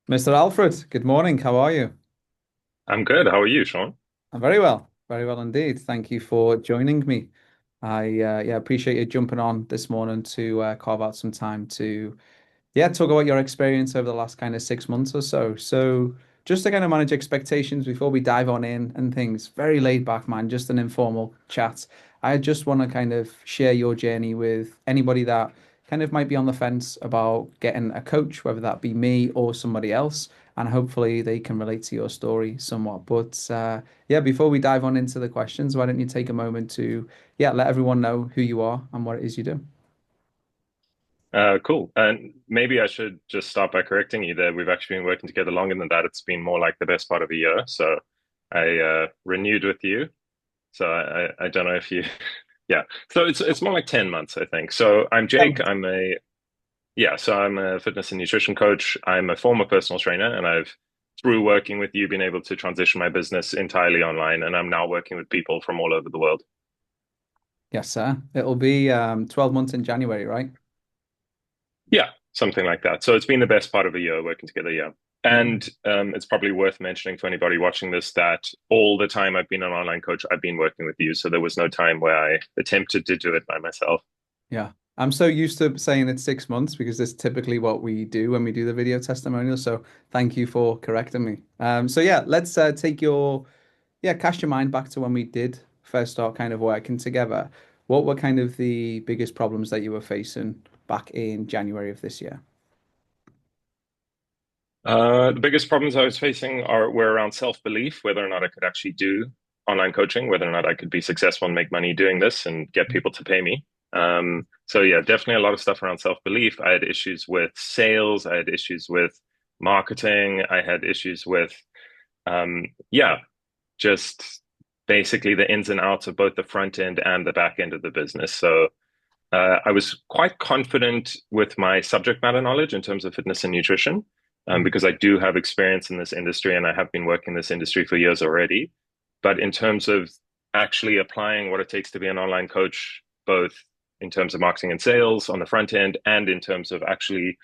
Mr. Alfred, good morning. How are you? I'm good. How are you, Sean? I'm very well indeed. Thank you for joining me. I appreciate you jumping on this morning to carve out some time to talk about your experience over the last kind of 6 months or so. So just to kind of manage expectations before we dive on in and things, very laid back, man, just an informal chat. I just want to kind of share your journey with anybody that kind of might be on the fence about getting a coach, whether that be me or somebody else, and hopefully they can relate to your story somewhat. But before we dive on into the questions, why don't you take a moment to let everyone know who you are and what it is you do? Cool. And maybe I should just start by correcting you there. We've actually been working together longer than that. It's been more like the best part of a year. So I renewed with you. So I don't know if you, yeah. So it's more like 10 months, I think. So I'm Jake. I'm a fitness and nutrition coach. I'm a former personal trainer, and I've through working with you been able to transition my business entirely online, and I'm now working with people from all over the world. Yes, sir. It'll be 12 months in January, right? Yeah, something like that. So it's been the best part of a year working together, yeah. Yeah. And it's probably worth mentioning for anybody watching this that all the time I've been an online coach, I've been working with you. So there was no time where I attempted to do it by myself. Yeah. I'm so used to saying it's 6 months because that's typically what we do when we do the video testimonial. So thank you for correcting me. Let's take cast your mind back to when we did first start kind of working together. What were kind of the biggest problems that you were facing back in January of this year? The biggest problems I was facing were around self-belief, whether or not I could actually do online coaching, whether or not I could be successful and make money doing this and get people to pay me. So yeah, definitely a lot of stuff around self-belief. I had issues with sales. I had issues with marketing. I had issues with, yeah, just basically the ins and outs of both the front end and the back end of the business. So I was quite confident with my subject matter knowledge in terms of fitness and nutrition, Mhm. because I do have experience in this industry and I have been working in this industry for years already. But in terms of actually applying what it takes to be an online coach, both in terms of marketing and sales on the front end and in terms of actually,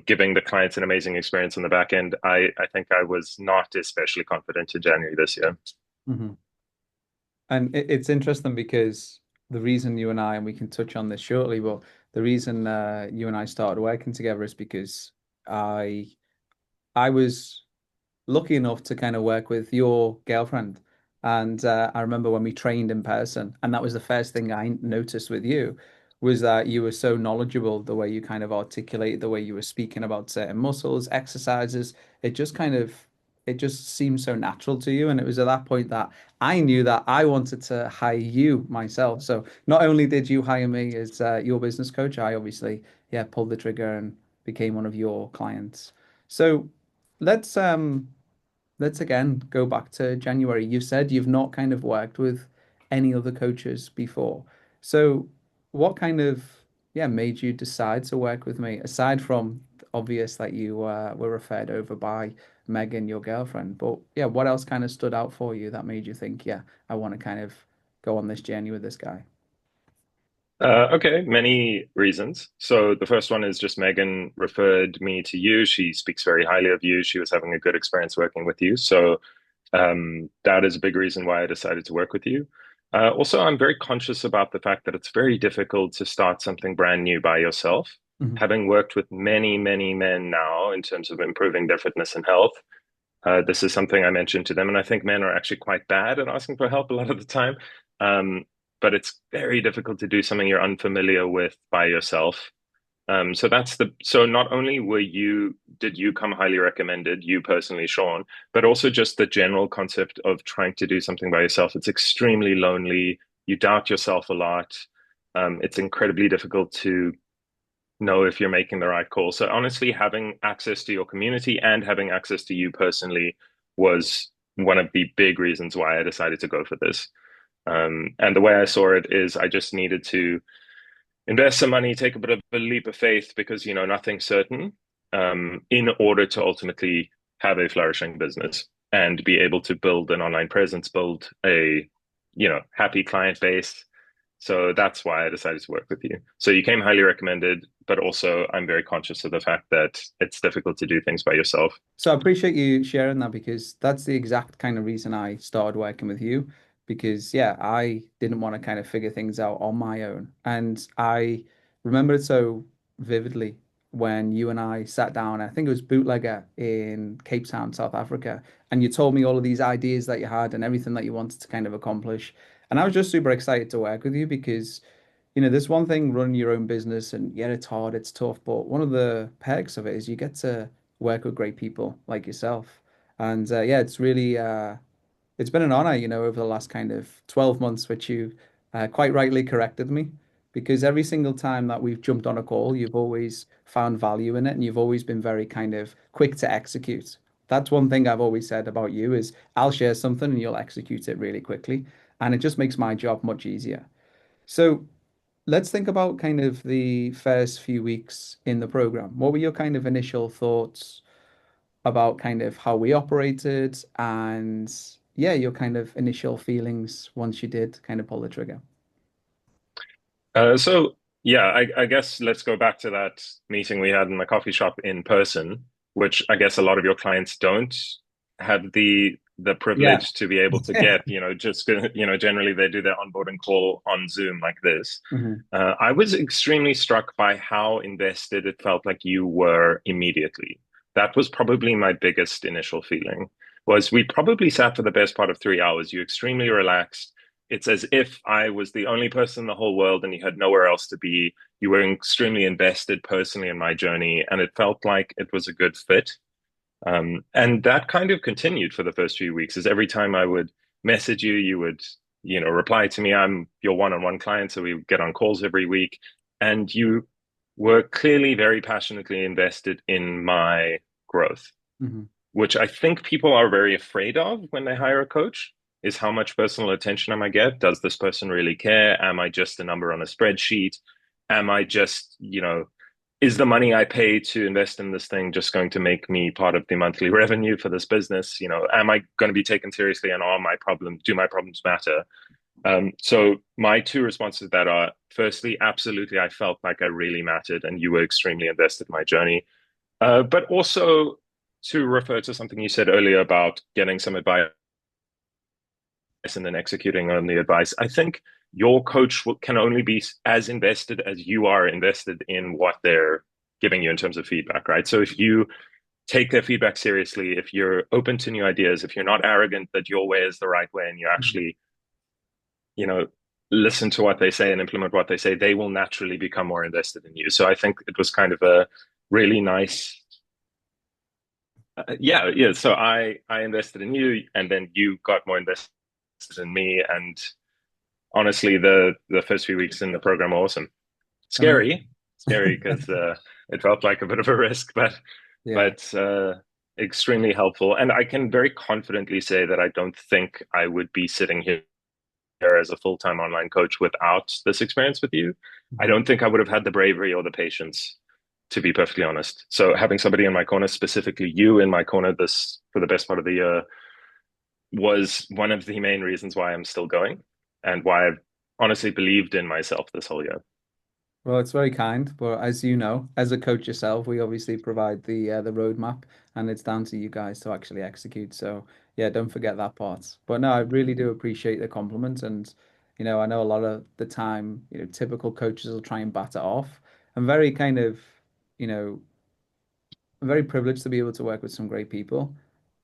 giving the clients an amazing experience on the back end, I think I was not especially confident in January this year. Mhm. And it's interesting because the reason you and I, and we can touch on this shortly, but the reason you and I started working together is because I I was lucky enough to kind of work with your girlfriend. And I remember when we trained in person, and that was the first thing I noticed with you was that you were so knowledgeable, the way you kind of articulated, the way you were speaking about certain muscles, exercises. It just kind of, it just seemed so natural to you. And it was at that point that I knew that I wanted to hire you myself. So not only did you hire me as your business coach, I obviously, pulled the trigger and became one of your clients. So let's let's again go back to January. You said you've not kind of worked with any other coaches before. So what kind of made you decide to work with me aside from obvious that you were referred over by Megan, your girlfriend? But yeah, what else kind of stood out for you that made you think, yeah, I want to kind of go on this journey with this guy? Okay, many reasons. So the first one is just Megan referred me to you. She speaks very highly of you. She was having a good experience working with you. So that is a big reason why I decided to work with you. Also, I'm very conscious about the fact that it's very difficult to start something brand new by yourself. Mhm. Having worked with many, many men now in terms of improving their fitness and health, this is something I mentioned to them, and I think men are actually quite bad at asking for help a lot of the time. Um, but it's very difficult to do something you're unfamiliar with by yourself. So not only did you come highly recommended, you personally, Sean, but also just the general concept of trying to do something by yourself. It's extremely lonely. You doubt yourself a lot. It's incredibly difficult to know if you're making the right call. So honestly, having access to your community and having access to you personally was one of the big reasons why I decided to go for this. And the way I saw it is I just needed to invest some money, take a bit of a leap of faith because, nothing's certain, in order to ultimately have a flourishing business and be able to build an online presence, build a, happy client base. So that's why I decided to work with you. So you came highly recommended, but also I'm very conscious of the fact that it's difficult to do things by yourself. So I appreciate you sharing that because that's the exact kind of reason I started working with you. Because yeah, I didn't want to kind of figure things out on my own. And I remember it so vividly when you and I sat down, I think it was Bootlegger in Cape Town, South Africa, and you told me all of these ideas that you had and everything that you wanted to kind of accomplish. And I was just super excited to work with you because there's one thing running your own business, and yeah, it's hard, it's tough, but one of the perks of it is you get to work with great people like yourself. And yeah, it's been an honor, over the last kind of 12 months, which you quite rightly corrected me, because every single time that we've jumped on a call, you've always found value in it, and you've always been very kind of quick to execute. That's one thing I've always said about you is I'll share something and you'll execute it really quickly, and it just makes my job much easier. So let's think about kind of the first few weeks in the program. What were your kind of initial thoughts about kind of how we operated and yeah, your kind of initial feelings once you did kind of pull the trigger? So yeah, I guess let's go back to that meeting we had in the coffee shop in person, which I guess a lot of your clients don't have the Yeah. privilege to be able to get, just generally they do their onboarding call on Zoom like this. Mhm. I was extremely struck by how invested it felt like you were immediately. That was probably my biggest initial feeling, was we probably sat for the best part of 3 hours. You extremely relaxed. It's as if I was the only person in the whole world and you had nowhere else to be. You were extremely invested personally in my journey, and it felt like it was a good fit. And that kind of continued for the first few weeks, as every time I would message you, you would, reply to me. I'm your one-on-one client, so we get on calls every week. And you were clearly very passionately invested in my growth, Mhm. which I think people are very afraid of when they hire a coach, is how much personal attention am I get? Does this person really care? Am I just a number on a spreadsheet? Am I just, is the money I pay to invest in this thing just going to make me part of the monthly revenue for this business? Am I going to be taken seriously, and do my problems matter? So my two responses to that are, firstly, absolutely, I felt like I really mattered and you were extremely invested in my journey. But also to refer to something you said earlier about getting some advice and then executing on the advice, I think your coach can only be as invested as you are invested in what they're giving you in terms of feedback, right? So if you take their feedback seriously, if you're open to new ideas, if you're not arrogant that your way is the right way and you Mhm. actually, you know, listen to what they say and implement what they say, they will naturally become more invested in you. So I think it was kind of a really nice yeah. So I invested in you, and then you got more invested in me. And honestly, the first few weeks in the program were awesome. Amazing. Scary because it felt like a bit of a risk, but Yeah. but extremely helpful. And I can very confidently say that I don't think I would be sitting here as a full-time online coach without this experience with you. I Mhm. don't think I would have had the bravery or the patience, to be perfectly honest. So having somebody in my corner, specifically you in my corner, this for the best part of the year, was one of the main reasons why I'm still going and why I've honestly believed in myself this whole year. Well, it's very kind, but as you know, as a coach yourself, we obviously provide the roadmap, and it's down to you guys to actually execute. So yeah, don't forget that part. But no, I really do appreciate the compliment, and I know a lot of the time, typical coaches will try and bat it off. I'm very kind of, you know, I'm very privileged to be able to work with some great people.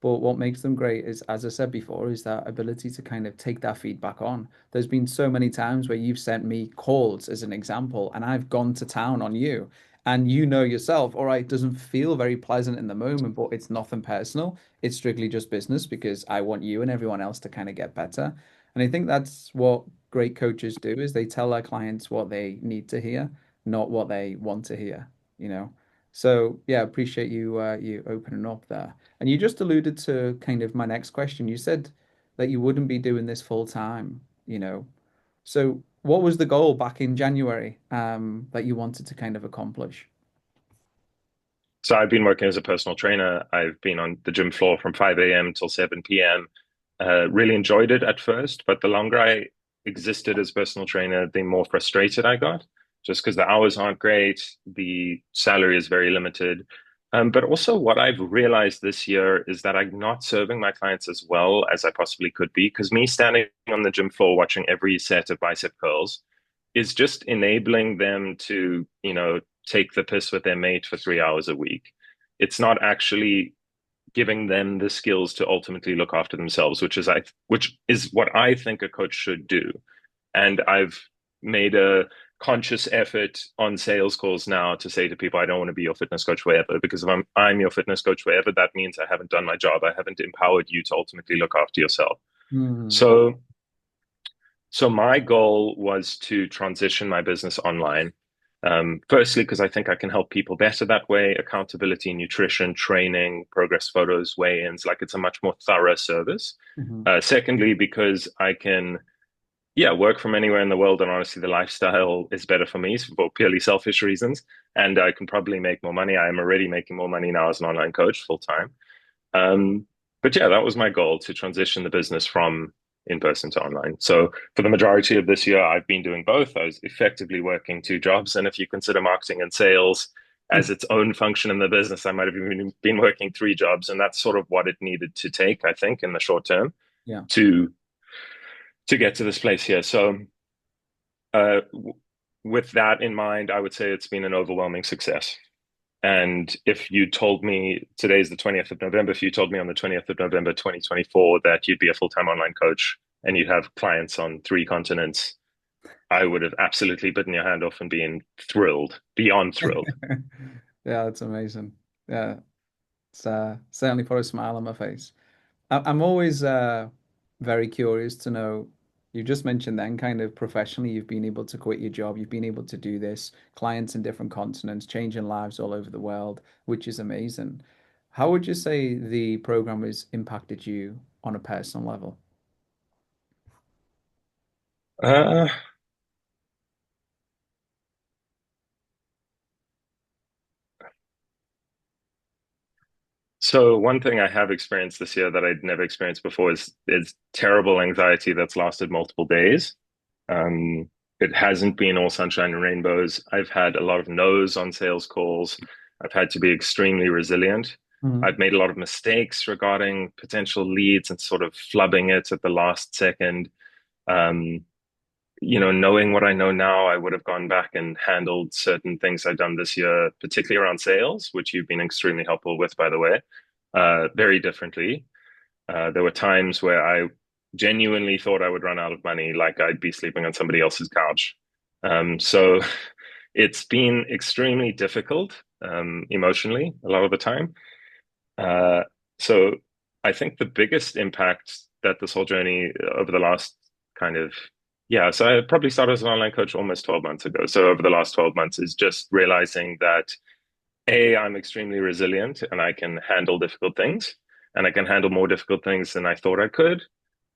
But what makes them great is, as I said before, is that ability to kind of take that feedback on. There's been so many times where you've sent me calls as an example, and I've gone to town on you. And you know yourself, all right, it doesn't feel very pleasant in the moment, but it's nothing personal. It's strictly just business because I want you and everyone else to kind of get better. And I think that's what great coaches do is they tell their clients what they need to hear, not what they want to hear, you know. So yeah, appreciate you opening up there. And you just alluded to kind of my next question. You said that you wouldn't be doing this full time, you know. So what was the goal back in January that you wanted to kind of accomplish? So I've been working as a personal trainer. I've been on the gym floor from 5 a.m. till 7 p.m. Really enjoyed it at first, but the longer I existed as a personal trainer, the more frustrated I got, just because the hours aren't great, the salary is very limited. But also, what I've realized this year is that I'm not serving my clients as well as I possibly could be. Because me standing on the gym floor watching every set of bicep curls is just enabling them to, take the piss with their mate for 3 hours a week. It's not actually giving them the skills to ultimately look after themselves, which is what I think a coach should do. And I've made a conscious effort on sales calls now to say to people, I don't want to be your fitness coach forever, because if I'm your fitness coach forever, that means I haven't done my job. I haven't empowered you to ultimately look after yourself. Hmm. So my goal was to transition my business online. Firstly, because I think I can help people better that way, accountability, nutrition, training, progress photos, weigh-ins, like it's a much more thorough service. Hmm. Secondly, because I can, yeah, work from anywhere in the world, and honestly, the lifestyle is better for me for purely selfish reasons, and I can probably make more money. I am already making more money now as an online coach full time. Um, but yeah, that was my goal, to transition the business from in person to online. So for the majority of this year, I've been doing both. I was effectively working two jobs. And if you consider marketing and sales as its own function in the business, I might have been working three jobs. And that's sort of what it needed to take, I think, in the short term Yeah. to get to this place here. So uh, with that in mind, I would say it's been an overwhelming success. And if you told me today's the 20th of November, if you told me on the 20th of November, 2024, that you'd be a full-time online coach and you'd have clients on three continents, I would have absolutely bitten your hand off and been thrilled, beyond thrilled. Yeah, that's amazing. Yeah, it's certainly put a smile on my face. I'm always very curious to know. You just mentioned then, kind of professionally, you've been able to quit your job, you've been able to do this, clients in different continents, changing lives all over the world, which is amazing. How would you say the program has impacted you on a personal level? Uh, so one thing I have experienced this year that I'd never experienced before is terrible anxiety that's lasted multiple days. Um, it hasn't been all sunshine and rainbows. I've had a lot of no's on sales calls. I've had to be extremely resilient. Mhm. I've made a lot of mistakes regarding potential leads and sort of flubbing it at the last second. Um, knowing what I know now, I would have gone back and handled certain things I've done this year, particularly around sales, which you've been extremely helpful with, by the way, very differently. There were times where I genuinely thought I would run out of money, like I'd be sleeping on somebody else's couch. So it's been extremely difficult emotionally a lot of the time. Uh, so I think the biggest impact that this whole journey over the last kind of, yeah, so I probably started as an online coach almost 12 months ago. So over the last 12 months is just realizing that A, I'm extremely resilient and I can handle difficult things, and I can handle more difficult things than I thought I could.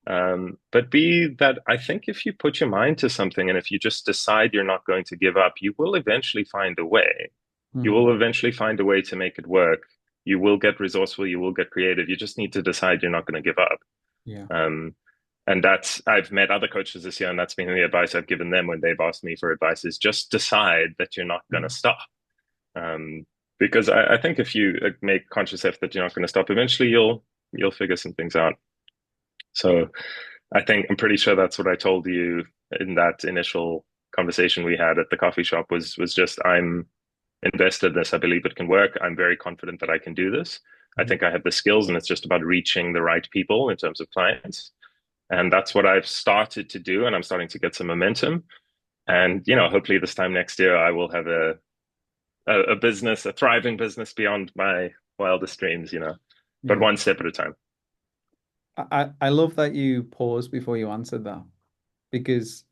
But B, that I think if you put your mind to something and if you just decide you're not going to give up, you will eventually find a way. You Mhm. will eventually find a way to make it work. You will get resourceful, you will get creative. You just need to decide you're not going to give up. Yeah. Um, and I've met other coaches this year, and that's been the advice I've given them when they've asked me for advice, is just decide that you're not going to Mhm. stop. Um, because I think if you make conscious effort that you're not going to stop, eventually you'll figure some things out. So I think I'm pretty sure that's what I told you in that initial conversation we had at the coffee shop was just I'm invested in this. I believe it can work. I'm very confident that I can do this. I Mhm. think I have the skills, and it's just about reaching the right people in terms of clients. And that's what I've started to do, and I'm starting to get some momentum. And hopefully this time next year I will have a business, a thriving business beyond my wildest dreams. But Yeah. one step at a time. I love that you paused before you answered that because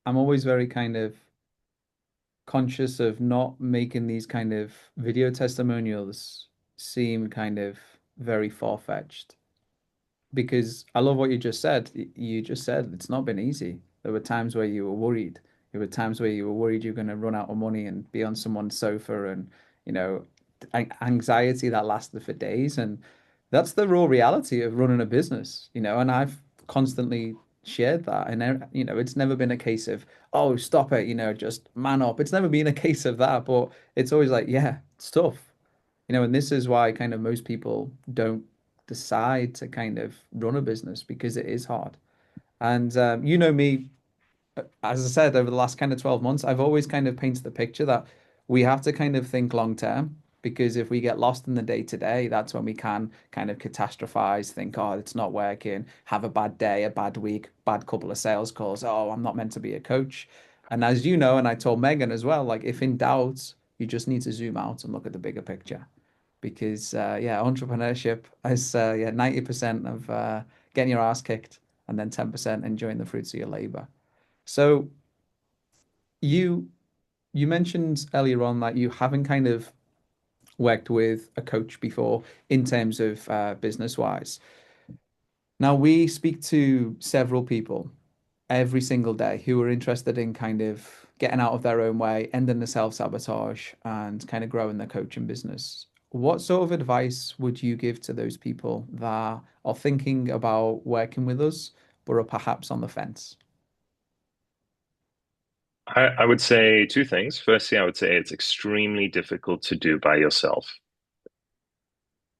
I'm always very kind of conscious of not making these kind of video testimonials seem kind of very far-fetched because I love what you just said. You just said it's not been easy. There were times where you were worried. There were times where you were worried you're going to run out of money and be on someone's sofa and, you know, anxiety that lasted for days. And that's the raw reality of running a business, and I've constantly shared that. And, it's never been a case of, oh, stop it, just man up. It's never been a case of that, but it's always like, yeah, it's tough, and this is why kind of most people don't decide to kind of run a business because it is hard. And me, as I said, over the last kind of 12 months, I've always kind of painted the picture that we have to kind of think long term because if we get lost in the day to day, that's when we can kind of catastrophize, think, oh, it's not working, have a bad day, a bad week, bad couple of sales calls. Oh, I'm not meant to be a coach. And as you know, and I told Megan as well, like if in doubt, you just need to zoom out and look at the bigger picture because yeah, entrepreneurship is yeah 90% of getting your ass kicked and then 10% enjoying the fruits of your labor. So you you mentioned earlier on that you haven't kind of worked with a coach before in terms of business wise. Now we speak to several people every single day who are interested in kind of getting out of their own way, ending the self-sabotage, and kind of growing their coaching business. What sort of advice would you give to those people that are thinking about working with us, but are perhaps on the fence? I would say two things. Firstly, I would say it's extremely difficult to do by yourself.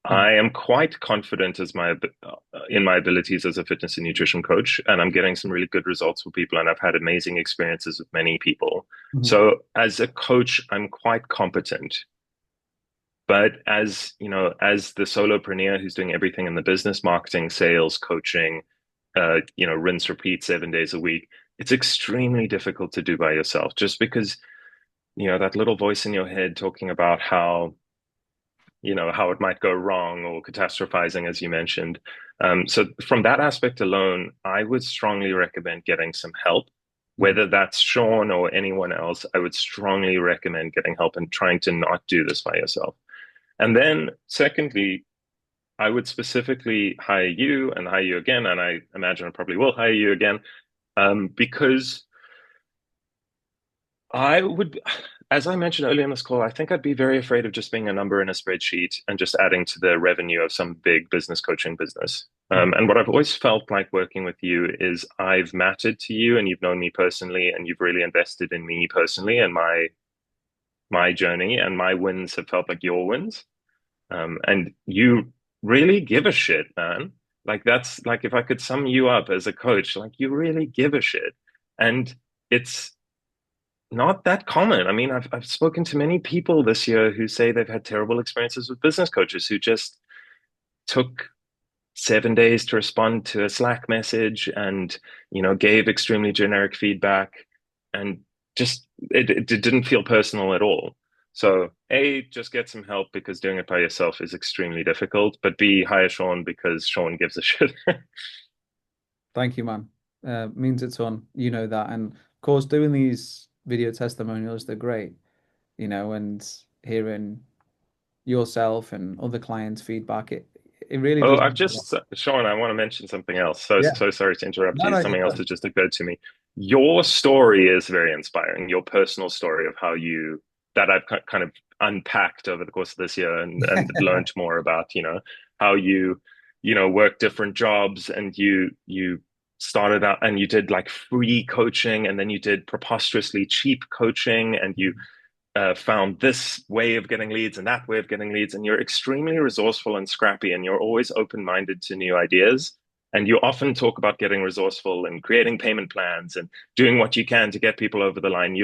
Mm, I am quite confident in my abilities as a fitness and nutrition coach, and I'm getting some really good results for people, and I've had amazing experiences with many people. mhm, So as a coach, I'm quite competent. But as you know, as the solopreneur who's doing everything in the business, marketing, sales, coaching, rinse, repeat 7 days a week, it's extremely difficult to do by yourself, just because that little voice in your head talking about how it might go wrong or catastrophizing, as you mentioned. So from that aspect alone, I would strongly recommend getting some help. mhm. Whether that's Sean or anyone else, I would strongly recommend getting help and trying to not do this by yourself. And then, secondly, I would specifically hire you and hire you again, and I imagine I probably will hire you again, because I would, as I mentioned earlier in this call, I think I'd be very afraid of just being a number in a spreadsheet and just adding to the revenue of some big business coaching business. And what I've always felt like working with you is I've mattered to you and you've known me personally and you've really invested in me personally and my journey and my wins have felt like your wins. And you really give a shit, man. Like that's like if I could sum you up as a coach, like you really give a shit. And it's not that common. I mean, I've spoken to many people this year who say they've had terrible experiences with business coaches who just took 7 days to respond to a Slack message and, gave extremely generic feedback and just it didn't feel personal at all. So A, just get some help because doing it by yourself is extremely difficult, but B, hire Sean because Sean gives a shit. Thank you, man. Means a ton. You know that. And of course, doing these video testimonials, they're great, and hearing yourself and other clients' feedback, it really Oh, does. I've just, Sean, I want to mention something else. So, Yeah. so sorry to interrupt No, you. no, you're Something else fine. has just occurred to me. Your story is very inspiring. Your personal story of how that I've kind of unpacked over the course of this year and learned more about, how work different jobs and you started out and you did like free coaching and then you did preposterously cheap coaching and you found this way of getting leads and that way of getting leads. And you're extremely resourceful and scrappy, and you're always open minded to new ideas. And you often talk about getting resourceful and creating payment plans and doing what you can to get people over the line.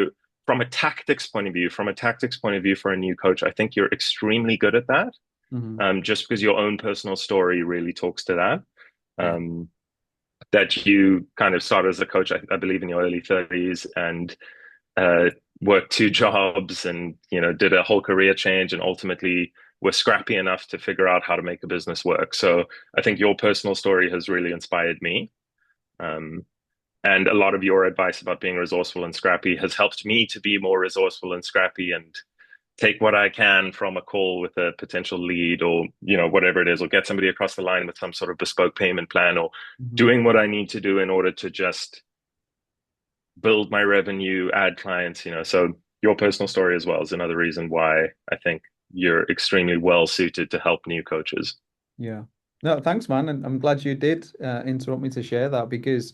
From a tactics point of view, for a new coach, I think you're extremely good at that. Hmm. Just because your own personal story really talks to that. Yeah. Um, that you kind of started as a coach, I believe, in your early 30s and uh, worked two jobs and did a whole career change and ultimately were scrappy enough to figure out how to make a business work. So I think your personal story has really inspired me. Um, and a lot of your advice about being resourceful and scrappy has helped me to be more resourceful and scrappy and take what I can from a call with a potential lead or whatever it is, or get somebody across the line with some sort of bespoke payment plan or Hmm. doing what I need to do in order to just build my revenue, add clients, So your personal story as well is another reason why I think you're extremely well suited to help new coaches. Yeah. No, thanks, man. And I'm glad you did interrupt me to share that because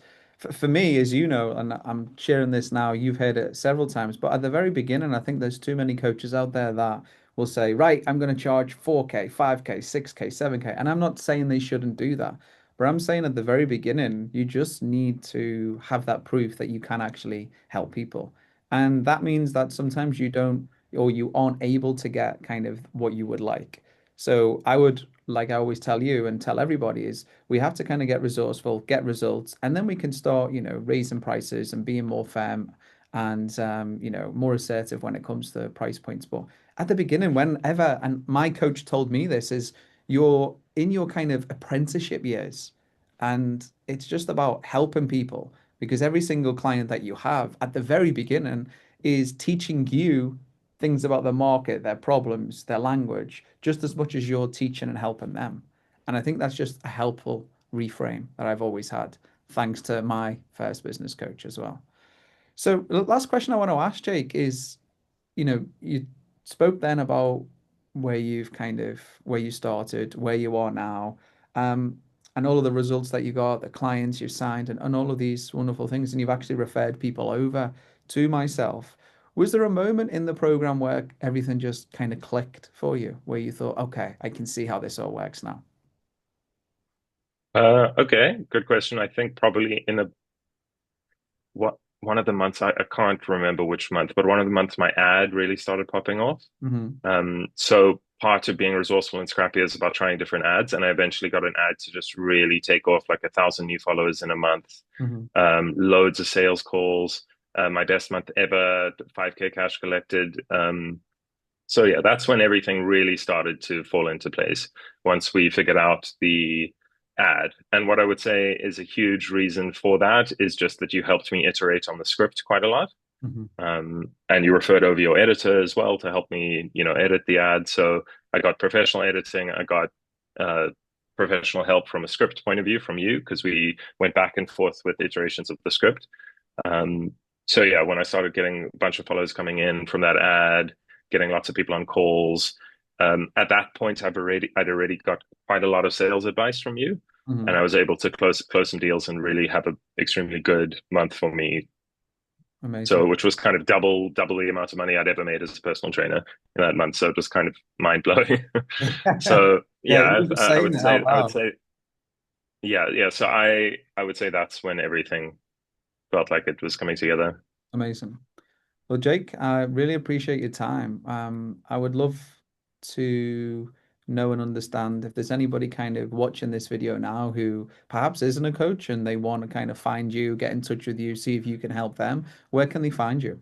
for me, as you know, and I'm sharing this now, you've heard it several times, but at the very beginning, I think there's too many coaches out there that will say, right, I'm going to charge 4K, 5K, 6K, 7K. And I'm not saying they shouldn't do that, but I'm saying at the very beginning, you just need to have that proof that you can actually help people. And that means that sometimes you don't, or you aren't able to get kind of what you would like. So I would, like I always tell you and tell everybody, is we have to kind of get resourceful, get results, and then we can start, raising prices and being more firm and more assertive when it comes to price points. But at the beginning, whenever, and my coach told me this, is you're in your kind of apprenticeship years, and it's just about helping people because every single client that you have at the very beginning is teaching you things about the market, their problems, their language, just as much as you're teaching and helping them. And I think that's just a helpful reframe that I've always had, thanks to my first business coach as well. So, the last question I want to ask, Jake, is you spoke then about where you started, where you are now, um, and all of the results that you got, the clients you've signed, and all of these wonderful things, and you've actually referred people over to myself. Was there a moment in the program where everything just kind of clicked for you, where you thought, okay, I can see how this all works now? Okay, good question. I think probably in a what one of the months I can't remember which month, but one of the months my ad really started popping off. Hmm. So part of being resourceful and scrappy is about trying different ads, and I eventually got an ad to just really take off, like 1,000 new followers in a month, Hmm. loads of sales calls, my best month ever, 5K cash collected. So yeah, that's when everything really started to fall into place once we figured out the ad. And what I would say is a huge reason for that is just that you helped me iterate on the script quite a lot. Hmm. And you referred over your editor as well to help me, edit the ad. So I got professional editing. I got uh, professional help from a script point of view from you because we went back and forth with iterations of the script. Um, so yeah, when I started getting a bunch of follows coming in from that ad, getting lots of people on calls, at that point I'd already got quite a lot of sales advice from you, and Hmm. I was able to close some deals and really have an extremely good month for me. So, Amazing. which was kind of double the amount of money I'd ever made as a personal trainer in that month. So it was kind of mind blowing. So Yeah, yeah, even just I saying would it out say loud. yeah. So I would say that's when everything felt like it was coming together. Amazing. Well, Jake, I really appreciate your time. I would love to know and understand if there's anybody kind of watching this video now who perhaps isn't a coach and they want to kind of find you, get in touch with you, see if you can help them. Where can they find you?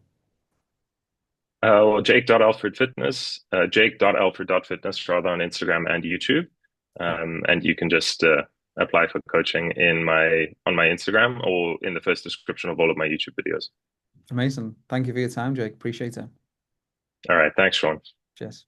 Well, Jake.alfredfitness, Jake.alfred.fitness rather on Instagram and YouTube. And you can just apply for coaching on my Instagram or in the first description of all of my YouTube videos. Amazing. Thank you for your time, Jake. Appreciate it. All right, thanks, Sean. Cheers.